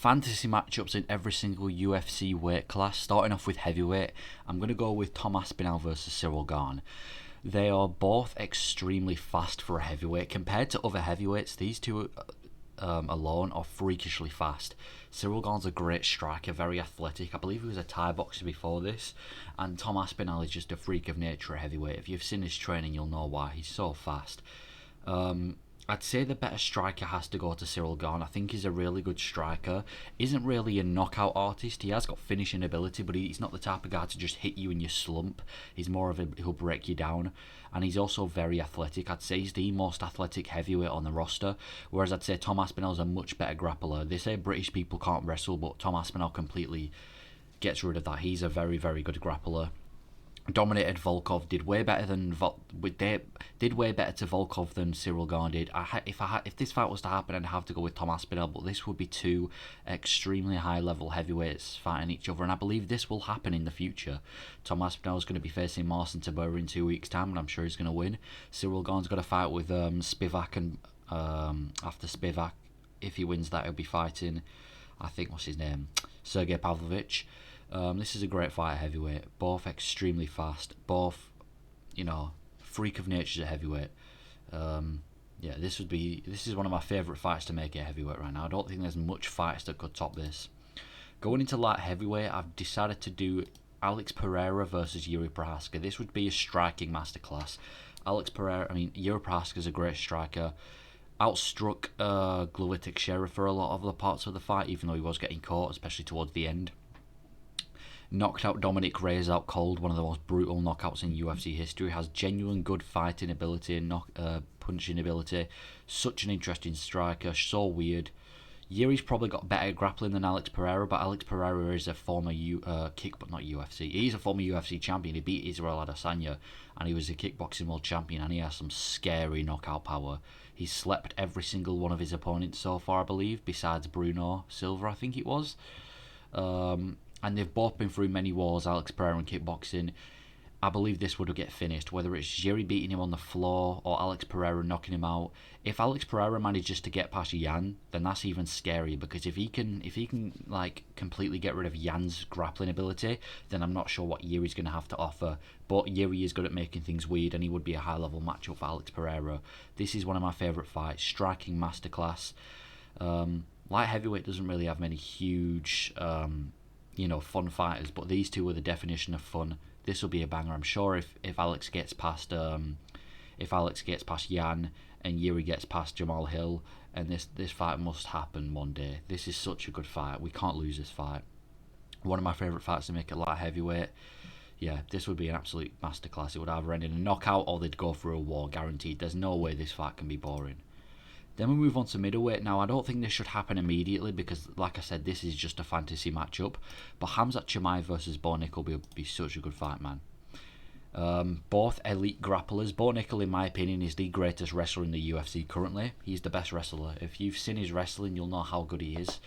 fantasy matchups in every single UFC weight class. Starting off with heavyweight, I'm going to go with Tom Aspinall versus Cyril Gane. They are both extremely fast for a heavyweight. Compared to other heavyweights, these two alone are freakishly fast. Cyril Gane's a great striker, very athletic. I believe he was a Thai boxer before this. And Tom Aspinall is just a freak of nature, a heavyweight. If you've seen his training, you'll know why. He's so fast. I'd say the better striker has to go to Cyril Gane. I think he's a really good striker. Isn't really a knockout artist. He has got finishing ability, but he's not the type of guy to just hit you in your slump. He's more of he'll break you down. And he's also very athletic. I'd say he's the most athletic heavyweight on the roster. Whereas I'd say Tom Aspinall's a much better grappler. They say British people can't wrestle, but Tom Aspinall completely gets rid of that. He's a very, very good grappler. Dominated Volkov, did way better to Volkov than Cyril Gane did. If this fight was to happen, I'd have to go with Tom Aspinall, but this would be two extremely high level heavyweights fighting each other, and I believe this will happen in the future. Tom Aspinall is going to be facing Marcin Tybura in 2 weeks' time, and I'm sure he's going to win. Cyril Gane's got a fight with Spivak, and after Spivak, if he wins that, he'll be fighting, I think, what's his name, Sergey Pavlovich. This is a great fight at heavyweight. Both extremely fast. Both, freak of nature at heavyweight. This is one of my favourite fights to make at heavyweight right now. I don't think there's much fights that could top this. Going into light heavyweight, I've decided to do Alex Pereira versus Yuri Prohaska. This would be a striking masterclass. Yuri Prohaska is a great striker. Outstruck Glovitic Sheriff for a lot of the parts of the fight, even though he was getting caught, especially towards the end. Knocked out Dominic Reyes out cold, one of the most brutal knockouts in UFC history. Has genuine good fighting ability and punching ability. Such an interesting striker, so weird. Yuri's probably got better grappling than Alex Pereira, but Alex Pereira is a former He's a former UFC champion. He beat Israel Adesanya, and he was a kickboxing world champion, and he has some scary knockout power. He's slept every single one of his opponents so far, I believe, besides Bruno Silva, I think it was. And they've both been through many wars, Alex Pereira and kickboxing. I believe this would get finished, whether it's Yuri beating him on the floor or Alex Pereira knocking him out. If Alex Pereira manages to get past Yan, then that's even scarier, because if he can completely get rid of Yan's grappling ability, then I'm not sure what Yuri's going to have to offer. But Yuri is good at making things weird, and he would be a high level matchup for Alex Pereira. This is one of my favourite fights, striking masterclass. Light heavyweight doesn't really have many huge fun fighters, but these two are the definition of fun. This will be a banger. I'm sure if Alex gets past Yan and Yuri gets past Jamal Hill, and this fight must happen one day. This is such a good fight. We can't lose this fight. One of my favourite fights to make at light heavyweight. Yeah, this would be an absolute masterclass. It would either end in a knockout or they'd go through a war, guaranteed. There's no way this fight can be boring. Then we move on to middleweight. Now, I don't think this should happen immediately because, like I said, this is just a fantasy matchup. But Khamzat Chimaev versus Bo Nickel will be such a good fight, man. Both elite grapplers. Bo Nickel, in my opinion, is the greatest wrestler in the UFC currently. He's the best wrestler. If you've seen his wrestling, you'll know how good he is.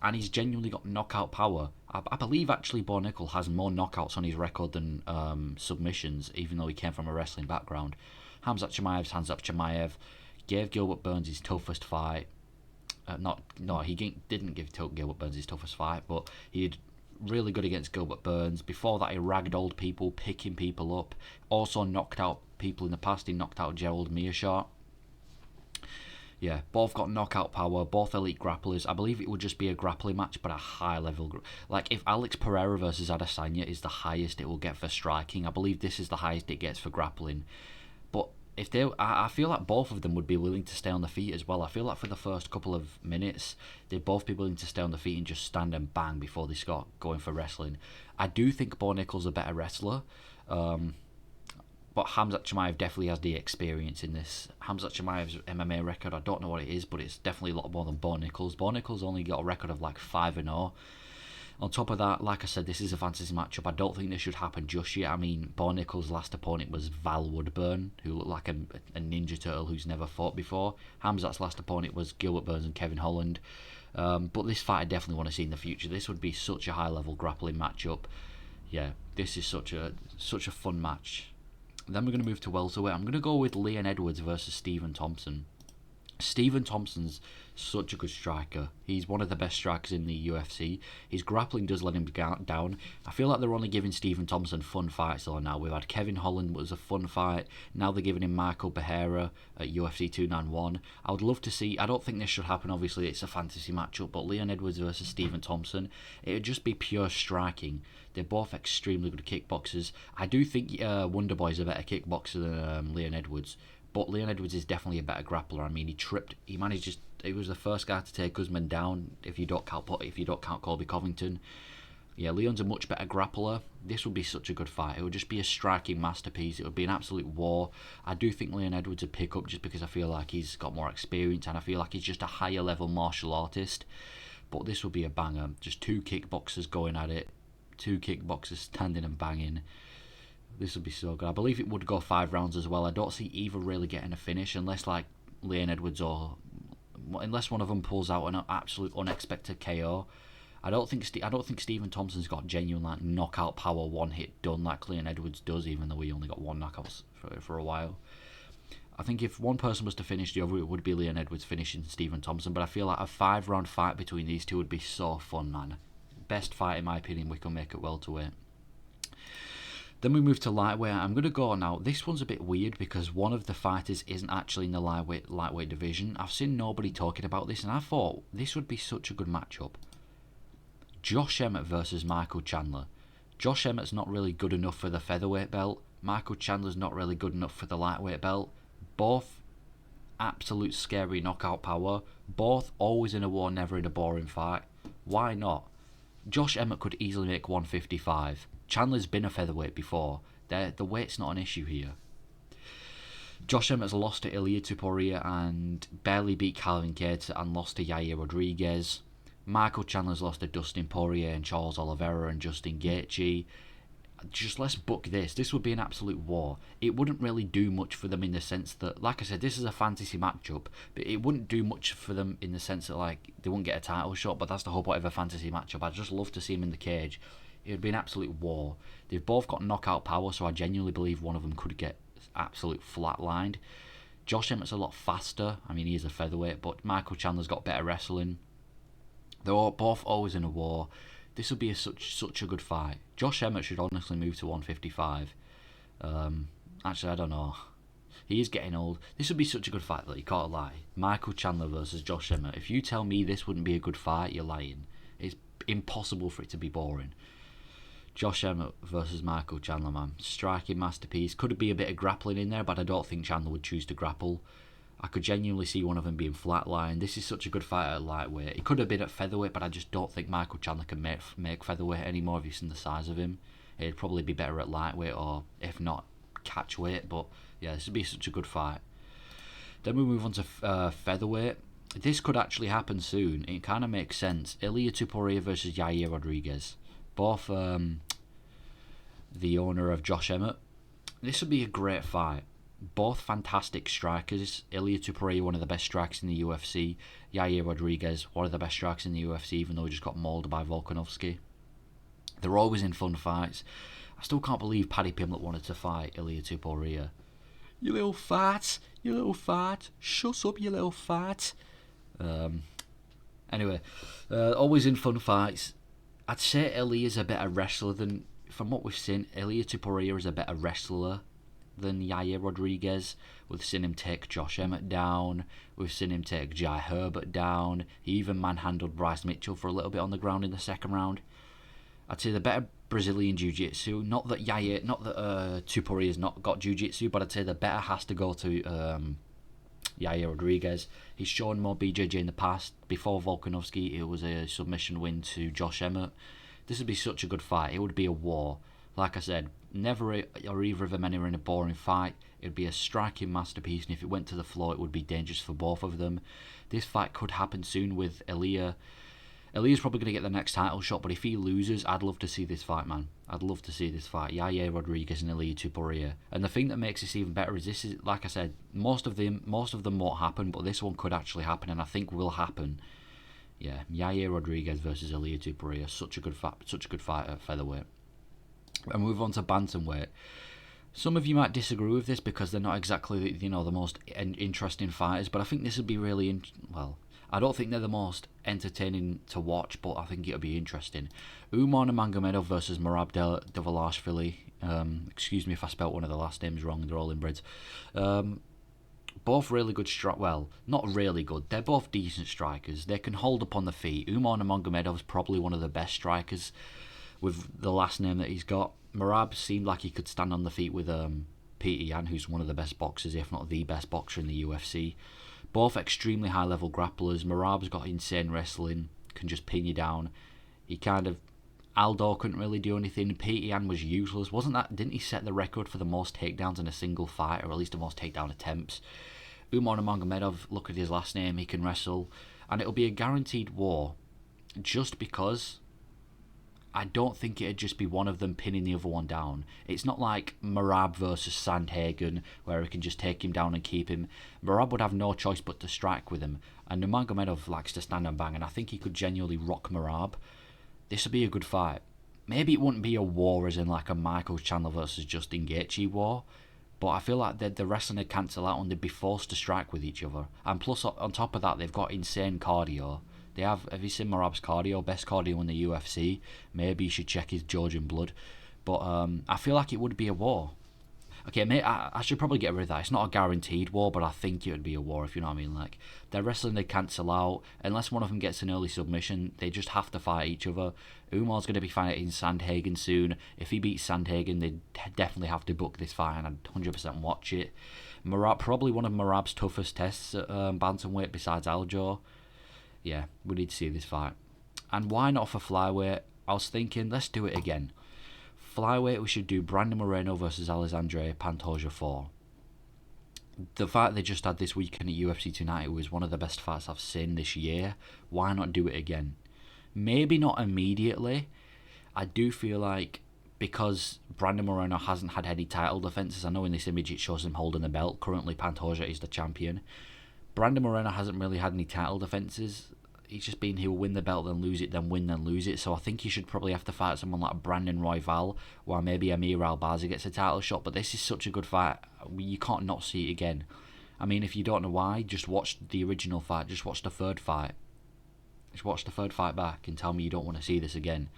And he's genuinely got knockout power. I believe, actually, Bo Nickel has more knockouts on his record than submissions, even though he came from a wrestling background. Khamzat Chimaev gave Gilbert Burns his toughest fight. He didn't give Gilbert Burns his toughest fight, but he did really good against Gilbert Burns. Before that, he ragdolled people, picking people up. Also knocked out people in the past. He knocked out Gerald Meerschaert. Yeah, both got knockout power, both elite grapplers. I believe it would just be a grappling match, but a high level. Like, if Alex Pereira versus Adesanya is the highest it will get for striking, I believe this is the highest it gets for grappling. But I feel like both of them would be willing to stay on the feet as well. I feel like for the first couple of minutes, they'd both be willing to stay on the feet and just stand and bang before they start going for wrestling. I do think Bo Nickel's a better wrestler, but Khamzat Chimaev definitely has the experience in this. Khamzat Chimaev's MMA record, I don't know what it is, but it's definitely a lot more than Bo Nickel's. Bo Nickel's only got a record of like 5-0. On top of that, like I said, this is a fantasy matchup. I don't think this should happen just yet. I mean, Bo Nickel's last opponent was Val Woodburn, who looked like a Ninja Turtle who's never fought before. Khamzat's last opponent was Gilbert Burns and Kevin Holland. But this fight I definitely want to see in the future. This would be such a high-level grappling matchup. Yeah, this is such a fun match. Then we're going to move to welterweight. I'm going to go with Leon Edwards versus Stephen Thompson. Stephen Thompson's such a good striker. He's one of the best strikers in the UFC. His grappling does let him down. I feel like they're only giving Stephen Thompson fun fights though now. We've had Kevin Holland was a fun fight. Now they're giving him Michael Becerra at UFC 291. I would love to see, I don't think this should happen, obviously it's a fantasy matchup, but Leon Edwards versus Stephen Thompson, it would just be pure striking. They're both extremely good kickboxers. I do think Wonderboy is a better kickboxer than Leon Edwards. But Leon Edwards is definitely a better grappler. I mean, he managed he was the first guy to take Usman down if you don't count Colby Covington. Yeah, Leon's a much better grappler. This would be such a good fight. It would just be a striking masterpiece. It would be an absolute war. I do think Leon Edwards would pick up just because I feel like he's got more experience and I feel like he's just a higher level martial artist. But this would be a banger. Just two kickboxers going at it. Two kickboxers standing and banging. This would be so good. I believe it would go 5 rounds as well. I don't see either really getting a finish unless like Leon Edwards unless one of them pulls out an absolute unexpected KO. I don't think Stephen Thompson's got genuine like knockout power, one hit done like Leon Edwards does, even though he only got one knockout for a while. I think if one person was to finish the other, it would be Leon Edwards finishing Stephen Thompson. But I feel like a 5-round fight between these two would be so fun, man. Best fight in my opinion we can make at welterweight. Then we move to lightweight. I'm going to go now. This one's a bit weird because one of the fighters isn't actually in the lightweight division. I've seen nobody talking about this and I thought this would be such a good matchup. Josh Emmett versus Michael Chandler. Josh Emmett's not really good enough for the featherweight belt. Michael Chandler's not really good enough for the lightweight belt. Both absolute scary knockout power. Both always in a war, never in a boring fight. Why not? Josh Emmett could easily make 155. Chandler's been a featherweight before. The weight's not an issue here. Josh Emmett's lost to Ilia Topuria and barely beat Calvin Cates and lost to Yair Rodriguez. Michael Chandler's lost to Dustin Poirier and Charles Oliveira and Justin Gaethje. Just let's book this. This would be an absolute war. It wouldn't really do much for them in the sense that, like I said, this is a fantasy matchup, but it wouldn't do much for them in the sense that like they wouldn't get a title shot, but that's the whole point of a fantasy matchup. I'd just love to see them in the cage. It would be an absolute war. They've both got knockout power, so I genuinely believe one of them could get absolute flatlined. Josh Emmett's a lot faster. I mean, he is a featherweight, but Michael Chandler's got better wrestling. They're both always in a war. This would be such a good fight. Josh Emmett should honestly move to 155. Actually, I don't know. He is getting old. This would be such a good fight that you can't lie. Michael Chandler versus Josh Emmett. If you tell me this wouldn't be a good fight, you're lying. It's impossible for it to be boring. Josh Emmett versus Michael Chandler, man. Striking masterpiece. Could be a bit of grappling in there, but I don't think Chandler would choose to grapple. I could genuinely see one of them being flatlined. This is such a good fight at lightweight. It could have been at featherweight, but I just don't think Michael Chandler can make featherweight anymore if you've seen the size of him. It'd probably be better at lightweight or, if not, catchweight. But yeah, this would be such a good fight. Then we move on to featherweight. This could actually happen soon. It kind of makes sense. Ilia Topuria versus Yair Rodriguez. Both the owner of Josh Emmett. This would be a great fight. Both fantastic strikers. Ilia Topuria, one of the best strikers in the UFC. Yair Rodriguez, one of the best strikers in the UFC, even though he just got mauled by Volkanovski. They're always in fun fights. I still can't believe Paddy Pimblett wanted to fight Ilia Topuria. You little fat. You little fat. Shut up, you little fat. Anyway, always in fun fights. I'd say Ilia's a better wrestler than, from what we've seen, Ilia Topuria is a better wrestler than Yair Rodriguez. We've seen him take Josh Emmett down. We've seen him take Jai Herbert down. He even manhandled Bryce Mitchell for a little bit on the ground in the second round. I'd say the better Brazilian Jiu-Jitsu. Not that Tupuria's not got Jiu-Jitsu, but I'd say the better has to go to Yair Rodriguez. He's shown more BJJ in the past. Before Volkanovski, it was a submission win to Josh Emmett. This would be such a good fight. It would be a war. Like I said, never or either of them anywhere in a boring fight. It would be a striking masterpiece, and if it went to the floor, it would be dangerous for both of them. This fight could happen soon with Ilia. Ilia's probably going to get the next title shot, but if he loses, I'd love to see this fight, man. I'd love to see this fight. Yair Rodriguez and Ilia Topuria. And the thing that makes this even better is this is, like I said, most of them won't happen, but this one could actually happen, and I think will happen. Yeah, Yair Rodriguez versus Ilia Topuria. Such a good fight at featherweight. And move on to bantamweight. Some of you might disagree with this because they're not exactly, the most interesting fighters, but I think this would be really, well, I don't think they're the most entertaining to watch, but I think it'll be interesting. Umar Nurmagomedov versus Merab Dvalishvili. Excuse me if I spelt one of the last names wrong, they're all inbreds. Both really good well, not really good, they're both decent strikers. They can hold up on the feet. Umar Nurmagomedov's probably one of the best strikers with the last name that he's got. Merab seemed like he could stand on the feet with Peter Yan, who's one of the best boxers, if not the best boxer in the UFC. Both extremely high level grapplers. Merab's got insane wrestling, can just pin you down. He kind of, Aldo couldn't really do anything. Peter Yan was useless. Didn't he set the record for the most takedowns in a single fight, or at least the most takedown attempts? Umar Nurmagomedov, look at his last name, he can wrestle. And it'll be a guaranteed war, just because I don't think it'd just be one of them pinning the other one down. It's not like Merab versus Sandhagen, where he can just take him down and keep him. Merab would have no choice but to strike with him. And Nurmagomedov likes to stand and bang, and I think he could genuinely rock Merab. This would be a good fight. Maybe it wouldn't be a war as in like a Michael Chandler versus Justin Gaethje war, but I feel like the wrestling would cancel out and they'd be forced to strike with each other. And plus, on top of that, they've got insane cardio. Have you seen Merab's cardio? Best cardio in the UFC. Maybe you should check his Georgian blood. But I feel like it would be a war. Okay, mate, I should probably get rid of that. It's not a guaranteed war, but I think it would be a war, if you know what I mean. Like, they're wrestling, they cancel out. Unless one of them gets an early submission, they just have to fight each other. Umar's going to be fighting Sandhagen soon. If he beats Sandhagen, they definitely have to book this fight, and I'd 100% watch it. Merab, probably one of Merab's toughest tests at Bantamweight besides Aljo. Yeah, we need to see this fight. And why not for Flyweight? I was thinking, let's do it again. Flyweight, we should do Brandon Moreno versus Alexandre Pantoja 4. The fight they just had this weekend at UFC 290 was one of the best fights I've seen this year. Why not do it again? Maybe not immediately. I do feel like because Brandon Moreno hasn't had any title defences, I know in this image it shows him holding the belt. Currently Pantoja is the champion. Brandon Moreno hasn't really had any title defences. He's just been, he'll win the belt, then lose it, then win, then lose it. So I think he should probably have to fight someone like Brandon Royval, or maybe Amir Albazi gets a title shot. But this is such a good fight, you can't not see it again. I mean, if you don't know why, just watch the original fight, just watch the third fight. Just watch the third fight back and tell me you don't want to see this again.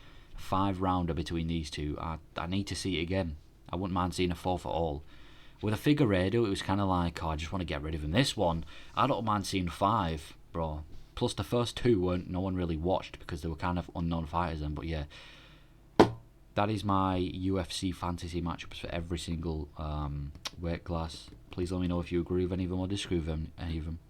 5-rounder between these two. I need to see it again. I wouldn't mind seeing a fourth at all. With a Figueiredo, it was kind of like, I just want to get rid of him. This one, I don't mind seeing 5, bro. Plus the first 2 no one really watched because they were kind of unknown fighters then. But yeah, that is my UFC fantasy matchups for every single weight class. Please let me know if you agree with any of them or disagree with any of them.